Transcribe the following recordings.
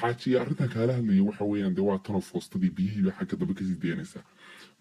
حاجي أرنتها كلها اللي وحوي عندي وقت أنا فوسط دي بيه حاجة دبك زيدينسا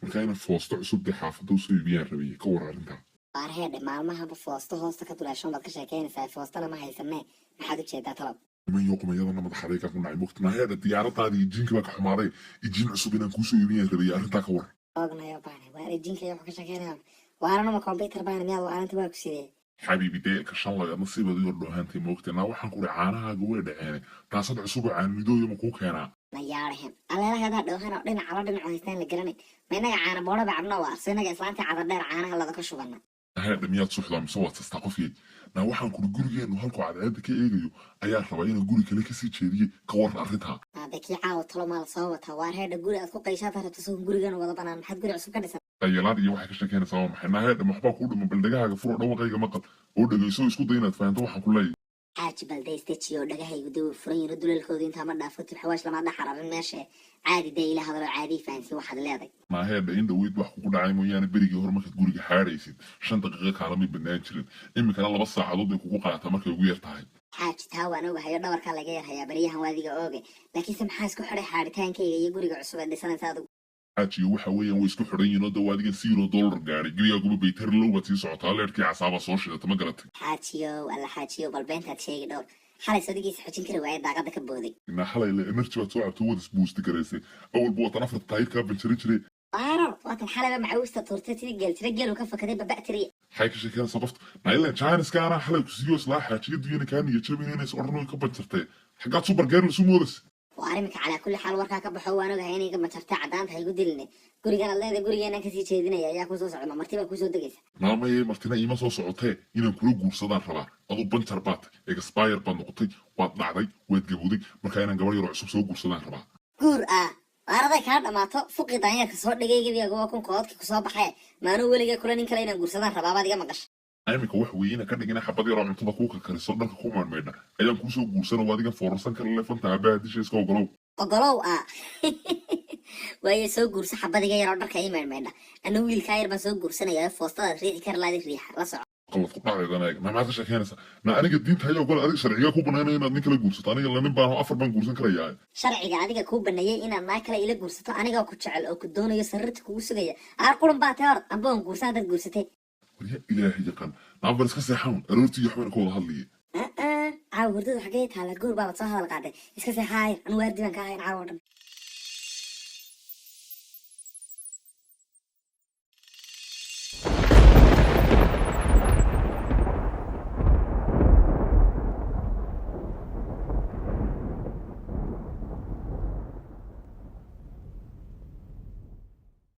مركاين فوسط عصب دي حافظ وسوي بيان ربي كور أرنتها waarheedhe maalmahaba foosto hoosta ka duleeshoon baad ka sheekeynaysaa foostana ma haysanee maxaad u jeedaa talab من يوم يلا أنا متحرك أكون عيب وقت ما هي الديارة هذه يجينك لك حماري يجين عصب إن كوسو يبين ربي أرنتها كور ognayo baane waar ejinka wax ka sheekeynaya waarana ma computer baane miyaad waarinta waa ku sidee حبيبي ديك عشان الله نصيب دي يردو هانتي موقتي أنا وحن كوري عانها جوا دعاني تاسد عصب عن مدو يوم كوك هنا ma yaarahem aleela hadaa dhowhan oo dhinaca la dhinac haystaan la garanay ma inaga caana boodha bacabna waa arso inaga islaanta cadar dheer caanaha lada ka shubana هذا مياد صحدا مسوى تستقفي نا waxaan ku gurigeen halku cadceed ka eegayo ayaa rabaa in guri kale ka sii jeediye ka war arinta hada kii caawa talo maal soo wata waarheedhe guri aad ku qayshaad rabto soo gurigan wada banaan maxaad guri cusub ka dhisan qayalaad iyo waxa ka sheekeynaysaa maxay nahay maxba ku dhimo baldagaaga furo dhawaqayga maqal oo dhageyso isku day inaad fahanto waxaan ku leeyahay xaaji baldaystajiyo dhagahaygu duu furan yiro duleelkooda inta ma dhaafo xawaash lama dhaxararin meesha caadi day ila hadalo caadi faansi waxaad leedahay ma heeda in dhaweyd wax ku dhacay mooyaane berigii hore markaad guriga xaaraysid 5 daqiiqo kaalami banaan jirin imikana 2 saacadood ay kugu qaata markay ugu yar tahay xaaji taa waan ogahay dhabarka laga yarhayaa bariyahan waadiga ooge laakiin maxaa isku xidhay xaaritaankayga iyo guriga cusub ee dhisanaysa adigu حاجي waxa weeyaan way isku xiran yihiin oo dawaadiga $0 gaari guriga baytar loo watii socotaa leerkii casaaba soo shidata ma garatay xaajiyo bal beentaad sheegi dhowr xalay sadigiisa xojin kari waayay daaqada ka booday ina xalay la energy waad soo cabto wad isbuusti garaysay awal buu tan afar taayir ka banjari jiray waatan xalay macawista turtay sidii geel ka fakaday babactiri حاجة شكلها صقفت نايلا جاينس كان حلو كسيوس لا حاجة دينا كان يجربين هنا يسقرنوا يكبر ترتي حاجات سوبر جيرل سمودس وارمك على كل حال وركا كبخو وانا هيني كما ترتا عدان هي قدلني غوريغان الله غوريغان كسي jeedinaya ayaa ku soo socda martiba ku soo dagaysa maamay martina ima soo socotay inaan kula guursadaan rabaa adu bantar baat expire baan noqotay waad dhacday waad gabowday marka inaan gabar yar cusub soo guursadaan rabaa guur waarada ka dhamaato fuqi daanyarka soo dhagaygiiga waa kun koodka ku soo baxay maanu weliga kula nin kale inaan guursadaan rabaa baad iga maqash imika wax weeyina ka dhigina xabad yar oo cuntada ku kariso dhanka ku maarmeedna ayaan ku soo guursana waadiga foorsan kala leefanta abaadisha iska ogolow waaye soo guursa xabadiga yar oo dharka ay maarmeedna ana wiilka yar baan soo guursanaya foostada riixi kar laadi riixa la soco qalad ku dhacayna ma ma ka sheekeynaysa na aniga diinta ayaa ogol adiga sharciga ku banaanay inaad nin kala guursato aniga la nin baan afar baan guursan karayaa sharciga adiga ku baneeyay inaad naag kale ila guursato aniga ku jecel oo ku doonayo sarrta kugu sugaya qurun baa taar ambaan guursan dad guursatay يا إلهي يقن نعم بس كسر حون أروتي يحمل كل هاللي عاودت حاجات على جور بابا صح هذا قاعد إيش كسر هاي أنا واردي من كاين عاودن